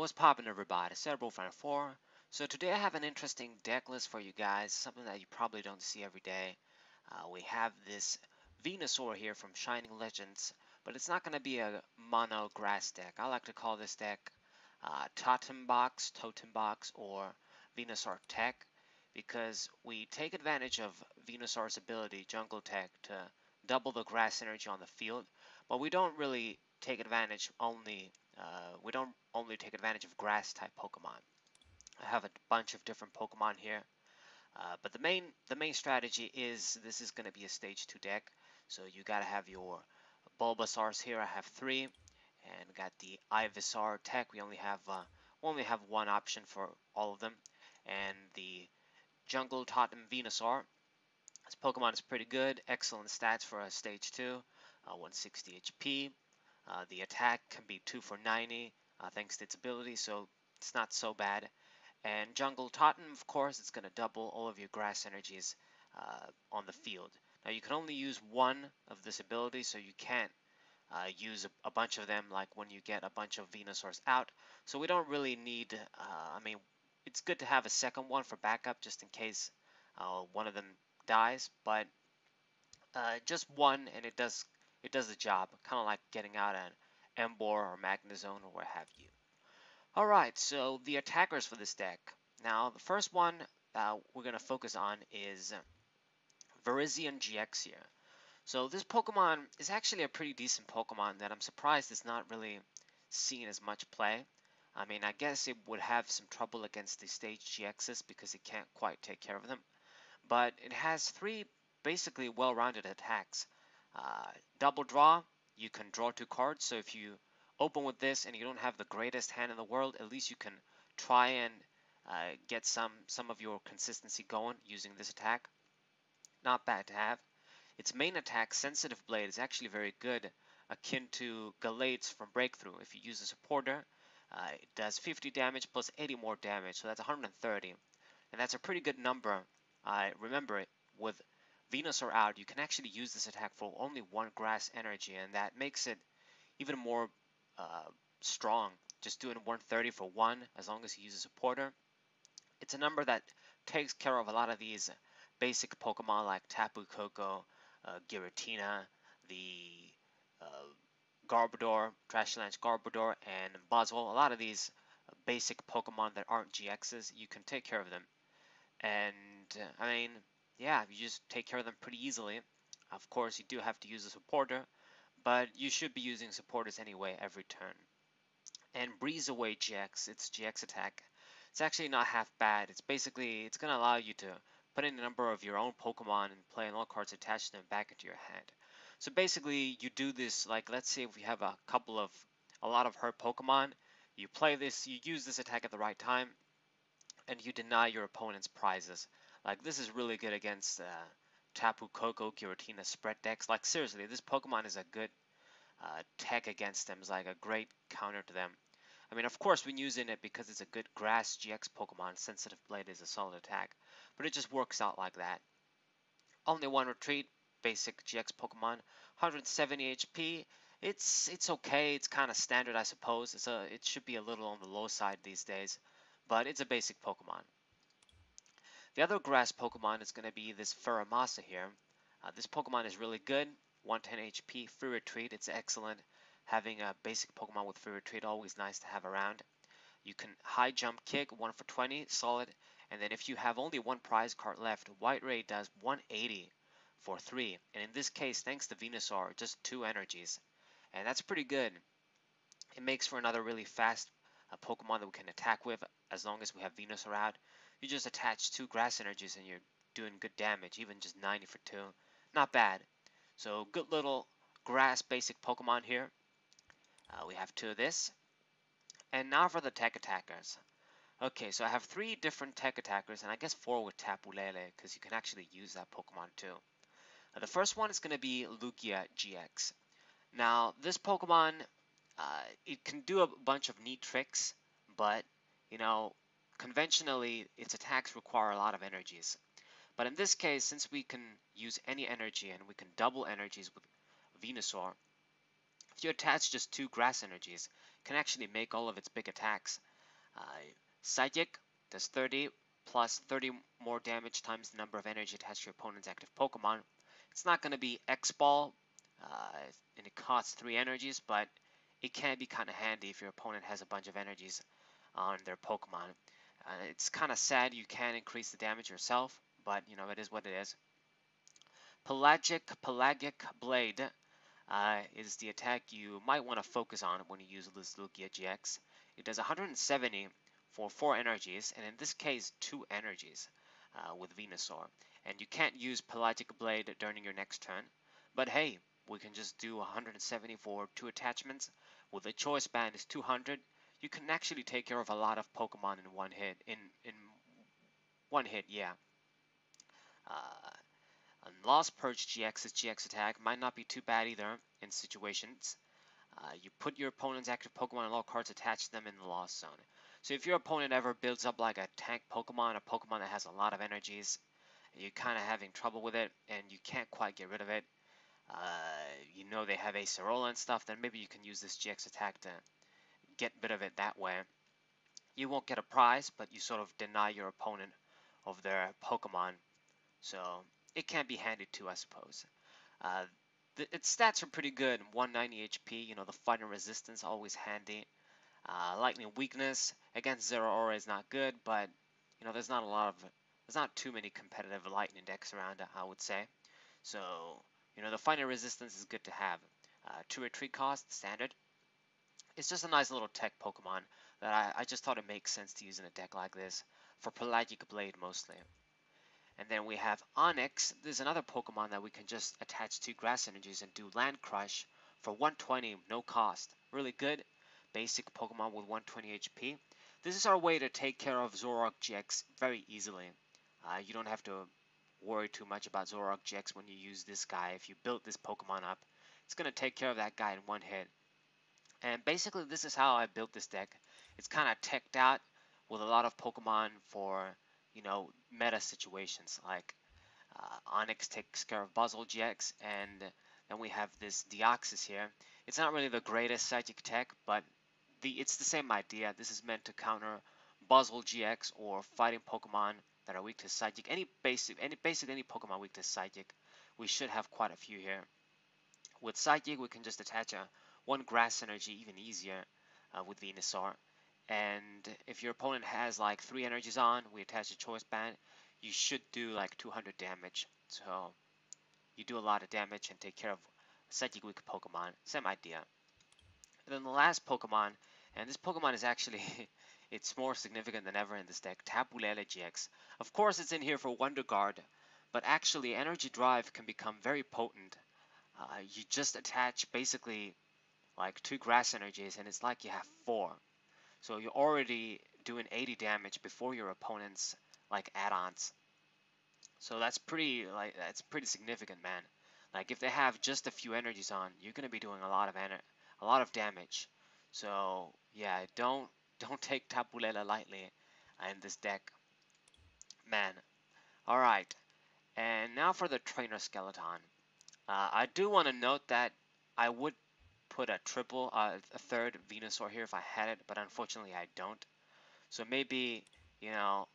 What's poppin', everybody? Cerebral4. So today I have an interesting deck list for you guys, something that you probably don't see every day. We have this Venusaur here from Shining Legends, but it's not going to be a mono grass deck. I like to call this deck Totem Box, or Venusaur Tech, because we take advantage of Venusaur's ability, Jungle Tech, to double the grass energy on the field, but we don't really take advantage we don't only take advantage of grass type Pokemon. I have a bunch of different Pokemon here, but the main strategy is this is going to be a stage 2 deck, so you gotta have your Bulbasaurs here. I have 3, and got the Ivysaur Tech. We only have one option for all of them, and the Jungle Totem Venusaur. This Pokemon is pretty good, excellent stats for a stage 2, 160 HP. The attack can be 2 for 90 thanks to its ability, so it's not so bad. And Jungle Totem, of course, it's going to double all of your grass energies on the field. Now you can only use one of this ability, so you can't use a bunch of them like when you get a bunch of Venusaurs out. So we don't really need, I mean, it's good to have a second one for backup just in case one of them dies, but just one and it does the job, kind of like getting out an Emboar or Magnezone or what have you. Alright, so the attackers for this deck. Now, the first one we're going to focus on is Virizion GX here. So this Pokemon is actually a pretty decent Pokemon that I'm surprised is not really seen as much play. I mean, I guess it would have some trouble against the stage GXs because it can't quite take care of them. But it has 3 basically well-rounded attacks. Double draw, you can draw 2 cards, so if you open with this and you don't have the greatest hand in the world, at least you can try and get some of your consistency going using this attack. Not bad to have. Its main attack, Sensitive Blade, is actually very good, akin to Gallades from Breakthrough. If you use a supporter, it does 50 damage plus 80 more damage, so that's 130. And that's a pretty good number. Remember, with Venusaur out, you can actually use this attack for only 1 grass energy, and that makes it even more strong. Just doing 130 for 1 as long as you use a supporter. It's a number that takes care of a lot of these basic Pokemon like Tapu Koko, Giratina, the Garbodor, Trashlands Garbodor, and Buzzwole. A lot of these basic Pokemon that aren't GXs, you can take care of them. And I mean, yeah, you just take care of them pretty easily. Of course, you do have to use a supporter, but you should be using supporters anyway every turn. And Breeze Away GX, its GX attack, it's actually not half bad. It's basically, it's going to allow you to put in a number of your own Pokemon and play all cards attached to them back into your hand. So basically, you do this, like, let's say if we have a lot of hurt Pokemon, you play this, you use this attack at the right time, and you deny your opponent's prizes. Like, this is really good against Tapu Koko, Giratina spread decks. Like, seriously, this Pokemon is a good tech against them. It's like a great counter to them. I mean, of course, we're using it because it's a good grass GX Pokemon. Sensitive Blade is a solid attack, but it just works out like that. Only 1 retreat, basic GX Pokemon, 170 HP. It's okay. It's kind of standard, I suppose. It should be a little on the low side these days, but it's a basic Pokemon. The other grass Pokemon is going to be this Furamasa here. This Pokemon is really good. 110 HP, free retreat. It's excellent. Having a basic Pokemon with free retreat, always nice to have around. You can high jump kick, 1 for 20, solid. And then if you have only 1 prize card left, White Ray does 180 for 3. And in this case, thanks to Venusaur, just 2 energies. And that's pretty good. It makes for another really fast Pokemon that we can attack with as long as we have Venusaur out. You just attach 2 grass energies and you're doing good damage, even just 90 for 2. Not bad. So good little grass basic Pokemon here. We have 2 of this. And now for the tech attackers. Okay, so I have 3 different tech attackers, and I guess 4 with Tapu Lele, because you can actually use that Pokemon too. The first one is going to be Lugia GX. Now, this Pokemon, it can do a bunch of neat tricks, but, you know, conventionally, its attacks require a lot of energies. But in this case, since we can use any energy and we can double energies with Venusaur, if you attach just 2 grass energies, it can actually make all of its big attacks. Psychic does 30 plus 30 more damage times the number of energy attached to your opponent's active Pokemon. It's not going to be X-Ball, and it costs 3 energies, but it can be kind of handy if your opponent has a bunch of energies on their Pokemon. It's kind of sad you can't increase the damage yourself, but you know, it is what it is. Pelagic Blade is the attack you might want to focus on when you use this Lugia GX. It does 170 for 4 energies, and in this case 2 energies with Venusaur. And you can't use Pelagic Blade during your next turn, but hey, we can just do 170 for 2 attachments. With a choice band is 200, you can actually take care of a lot of Pokemon in one hit. In one hit, yeah. Uh, Lost Purge GX's GX attack might not be too bad either in situations. You put your opponent's active Pokemon and all cards attached to them in the Lost Zone. So if your opponent ever builds up like a tank Pokemon, a Pokemon that has a lot of energies, and you're kind of having trouble with it, and you can't quite get rid of it, you know they have Acerola and stuff, then maybe you can use this GX attack to get rid of it that way. You won't get a prize, but you sort of deny your opponent of their Pokemon. So it can be handy too, I suppose. Its stats are pretty good. 190 HP, you know, the fighting resistance always handy. Lightning weakness against Zero Aura is not good, but you know, there's not too many competitive lightning decks around, I would say. So you know, the fighting resistance is good to have. 2 retreat cost, standard. It's just a nice little tech Pokemon that I just thought it makes sense to use in a deck like this for Pelagic Blade mostly. And then we have Onyx. There's another Pokemon that we can just attach to Grass Energies and do Land Crush for 120, no cost. Really good. Basic Pokemon with 120 HP. This is our way to take care of Zoroark GX very easily. You don't have to worry too much about Zoroark GX when you use this guy. If you build this Pokemon up, it's going to take care of that guy in one hit. And basically, this is how I built this deck. It's kind of teched out with a lot of Pokemon for, you know, meta situations. Like Onyx takes care of Buzzle GX, and then we have this Deoxys here. It's not really the greatest Psychic tech, but it's the same idea. This is meant to counter Buzzle GX or fighting Pokemon that are weak to Psychic. Any Pokemon weak to Psychic. We should have quite a few here. With Psychic, we can just attach one Grass Energy even easier with Venusaur. And if your opponent has like 3 energies on, we attach a Choice Band, you should do like 200 damage. So you do a lot of damage and take care of Psychic weak Pokemon. Same idea. And then the last Pokemon, and this Pokemon is actually, it's more significant than ever in this deck, Tapu Lele GX. Of course it's in here for Wonder Guard, but actually Energy Drive can become very potent. You just attach basically like 2 Grass Energies and it's like you have 4. So you're already doing 80 damage before your opponent's like add-ons. So that's pretty significant, man. Like if they have just a few energies on, you're gonna be doing a lot of damage. So yeah, don't take Tapu Lele lightly in this deck, man. All right, and now for the Trainer Skeleton. I do want to note that I would put a third Venusaur here if I had it, but unfortunately I don't. So maybe, you know,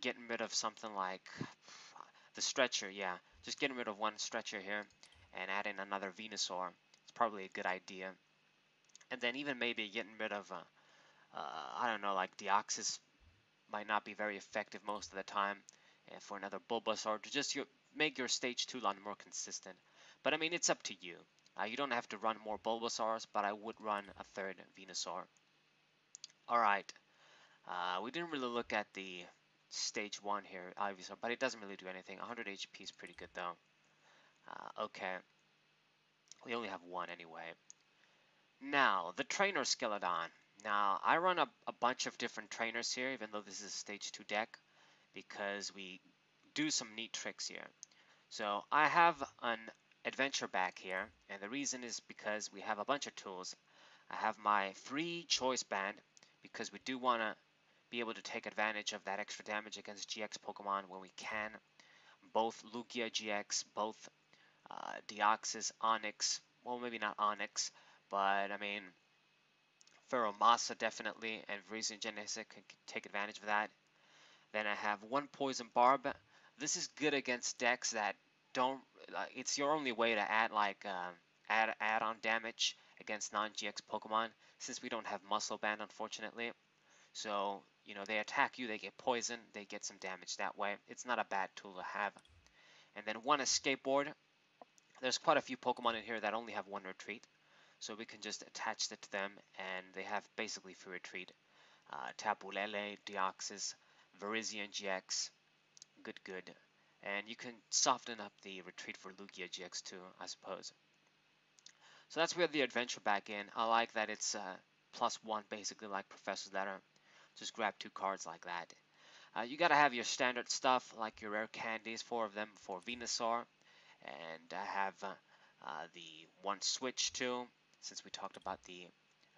getting rid of something like the Stretcher, yeah. Just getting rid of one Stretcher here and adding another Venusaur. It's probably a good idea. And then even maybe getting rid of, I don't know, like Deoxys might not be very effective most of the time. And for another Bulbasaur to just make your stage 2 line more consistent. But I mean, it's up to you. You don't have to run more Bulbasaurs, but I would run a third Venusaur. Alright, we didn't really look at the stage 1 here, Ivysaur, but it doesn't really do anything. 100 HP is pretty good though. Okay, we only have one anyway. Now, the Trainer Skeleton. Now, I run a bunch of different trainers here, even though this is a stage 2 deck, because we do some neat tricks here. So I have an adventure back here, and the reason is because we have a bunch of tools. I have my 3 choice band, because we do want to be able to take advantage of that extra damage against GX Pokemon when we can. Both Lugia GX, both Deoxys, Onyx, well maybe not Onyx, but I mean Feromasa definitely, and Virizion Genesis can take advantage of that. Then I have one Poison Barb. This is good against decks that don't. It's your only way to add like add-on damage against non-GX Pokemon, since we don't have Muscle Band, unfortunately. So they attack you, they get poison, they get some damage that way. It's not a bad tool to have. And then one Escape Board. There's quite a few Pokemon in here that only have one retreat, so we can just attach it to them, and they have basically free retreat. Tapu Lele, Deoxys, Virizion GX, good. And you can soften up the retreat for Lugia GX too, I suppose. So that's where the adventure back in. I like that it's +1, basically like Professor's Letter. Just grab 2 cards like that. You gotta have your standard stuff, like your rare candies, 4 of them for Venusaur. And I have the one switch too, since we talked about the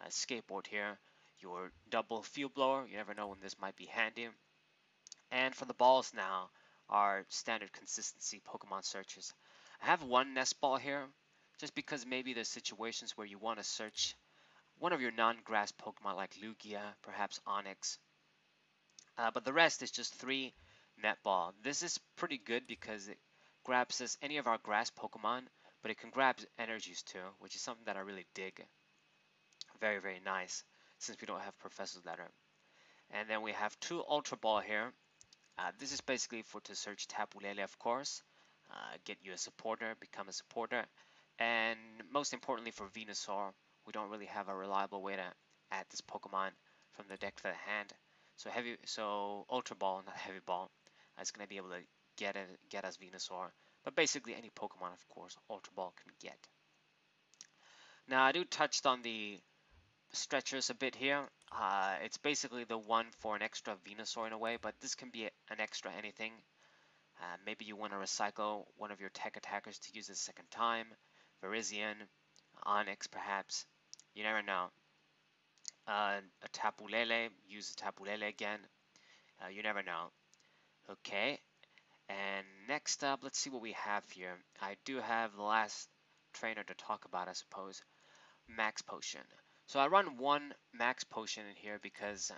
skateboard here. Your double field blower, you never know when this might be handy. And for the balls now, our standard consistency Pokemon searches. I have one nest ball here, just because maybe there's situations where you want to search one of your non-grass Pokemon like Lugia, perhaps Onix. But the rest is just 3 net ball. This is pretty good because it grabs us any of our grass Pokemon, but it can grab energies too, which is something that I really dig. Very nice, since we don't have Professor's Letter. And then we have 2 Ultra Ball here. This is basically for to search Tapu Lele, of course, get you a supporter, become a supporter, and most importantly for Venusaur, we don't really have a reliable way to add this Pokemon from the deck to the hand. So Ultra Ball, not Heavy Ball, is going to be able to get us Venusaur, but basically any Pokemon, of course, Ultra Ball can get. Now I do touched on the stretchers a bit here. It's basically the one for an extra Venusaur in a way, but this can be an extra anything. Maybe you want to recycle one of your tech attackers to use it a second time. Virizion, Onix perhaps. You never know. A Tapu Lele, use a Tapu Lele again. You never know. Okay, and next up, let's see what we have here. I do have the last trainer to talk about, I suppose. Max Potion. So I run one Max Potion in here because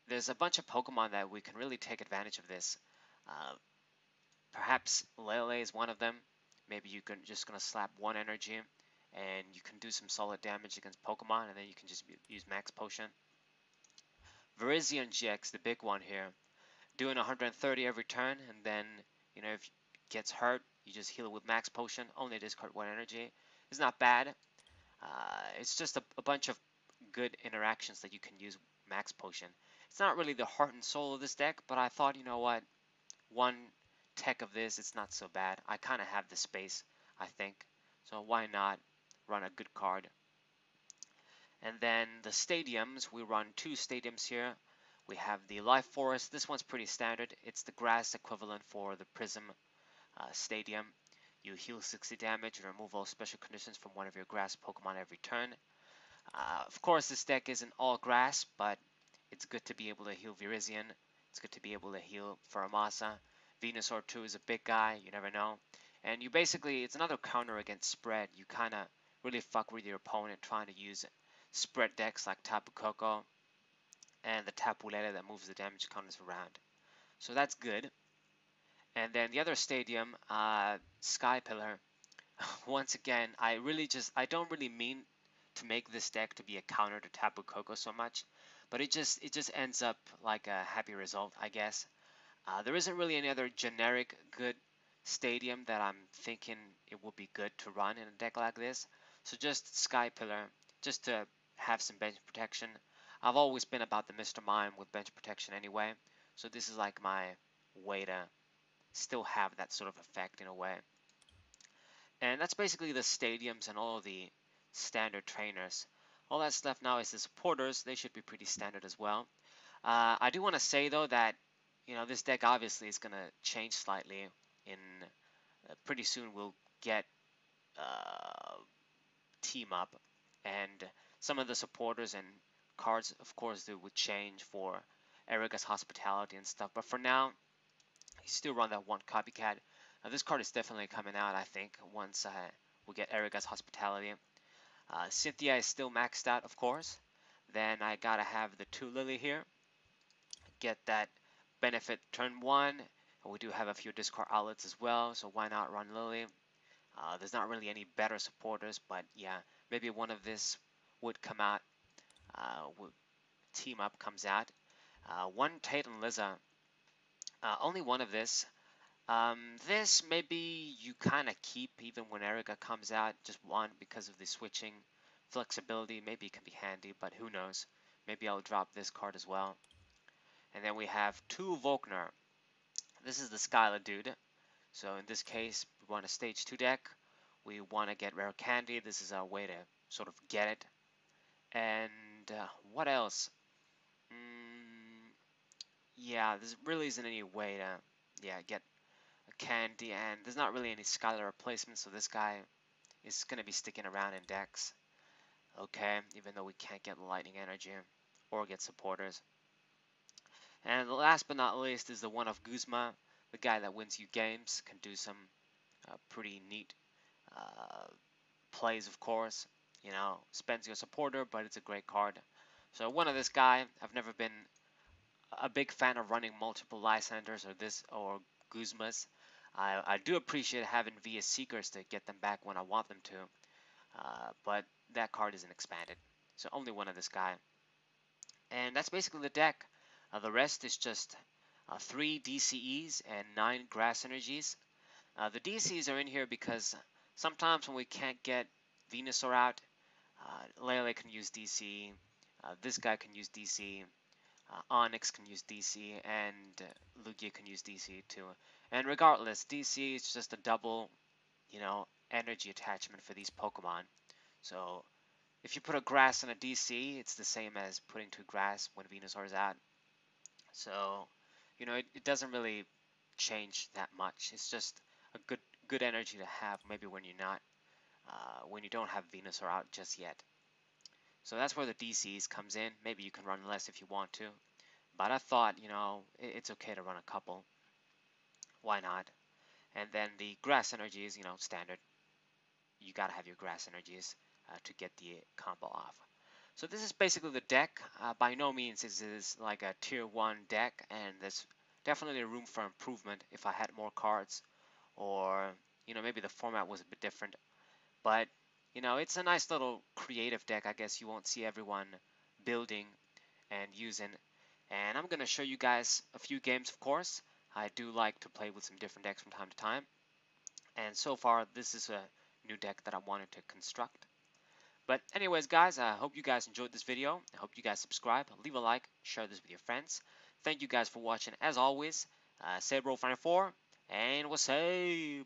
there's a bunch of Pokemon that we can really take advantage of this. Perhaps Lele is one of them. Maybe you can just gonna slap one energy and you can do some solid damage against Pokemon, and then you can just use Max Potion. Virizion GX, the big one here, doing 130 every turn, and then if it gets hurt, you just heal it with Max Potion. Only discard one energy. It's not bad. It's just a bunch of good interactions that you can use Max Potion. It's not really the heart and soul of this deck, but I thought, you know what, one tech of this, it's not so bad. I kind of have the space, I think, so why not run a good card. And then the stadiums, we run 2 stadiums here. We have the Life Forest. This one's pretty standard. It's the grass equivalent for the Prism Stadium. You heal 60 damage and remove all special conditions from one of your grass Pokemon every turn. Of course, this deck isn't all grass, but it's good to be able to heal Virizion. It's good to be able to heal Feromasa. Venusaur 2 is a big guy, you never know. And you basically, it's another counter against spread. You kind of really fuck with your opponent trying to use spread decks like Tapu Koko and the Tapu Lele that moves the damage counters around. So that's good. And then the other stadium, Sky Pillar. Once again, I don't really mean to make this deck to be a counter to Tapu Koko so much, but it just ends up like a happy result, I guess. There isn't really any other generic good stadium that I'm thinking it would be good to run in a deck like this. So just Sky Pillar, just to have some bench protection. I've always been about the Mr. Mime with bench protection anyway, so this is like my way to still have that sort of effect in a way. And that's basically the stadiums and all of the standard trainers. All that's left now is the supporters. They should be pretty standard as well. I do want to say though that this deck obviously is going to change slightly. In pretty soon we'll get team up, and some of the supporters and cards, of course, they would change for Erica's Hospitality and stuff. But for now, you still run that one Copycat. Now this card is definitely coming out, I think, once we get Erica's Hospitality. Cynthia is still maxed out, of course, Then I gotta have the 2 Lily here, get that benefit turn 1. And we do have a few discard outlets as well, so why not run Lily? There's not really any better supporters, but yeah, maybe one of this would come out, would team up comes out. One Tate and Liza, only one of this. This maybe you kind of keep even when Erica comes out, just one because of the switching flexibility. Maybe it can be handy, but who knows? Maybe I'll drop this card as well. And then we have 2 Volkner. This is the Skyla dude. So in this case, we want a stage 2 deck. We want to get rare candy. This is our way to sort of get it. And what else? Yeah, there really isn't any way to get a candy, and there's not really any Skylar replacement, so this guy is going to be sticking around in decks. Okay, even though we can't get lightning energy or get supporters. And last but not least is the one of Guzma, the guy that wins you games, can do some pretty neat plays, of course. You know, spends your supporter, but it's a great card. So one of this guy, I've never been a big fan of running multiple Lysanders or Guzmas. I do appreciate having VS Seekers to get them back when I want them to, but that card isn't expanded. So only one of this guy. And that's basically the deck. The rest is just 3 DCEs and 9 grass energies. The DCEs are in here because sometimes when we can't get Venusaur out, Lele can use DC, this guy can use DC, Onyx can use DC, and Lugia can use DC too. And regardless, DC is just a double, energy attachment for these Pokemon. So if you put a grass in a DC, it's the same as putting 2 grass when Venusaur is out. So, it doesn't really change that much. It's just a good energy to have, maybe when you're not, when you don't have Venusaur out just yet. So that's where the DCs comes in. Maybe you can run less if you want to. But I thought, it's okay to run a couple. Why not? And then the grass energies, standard. You gotta have your grass energies to get the combo off. So this is basically the deck. By no means is this like a tier 1 deck, and there's definitely room for improvement if I had more cards, or maybe the format was a bit different. But it's a nice little creative deck. I guess you won't see everyone building and using. And I'm gonna show you guys a few games, of course. I do like to play with some different decks from time to time. And so far, this is a new deck that I wanted to construct. But anyways, guys, I hope you guys enjoyed this video. I hope you guys subscribe, leave a like, share this with your friends. Thank you guys for watching. As always, Sabro Final 4, and we'll say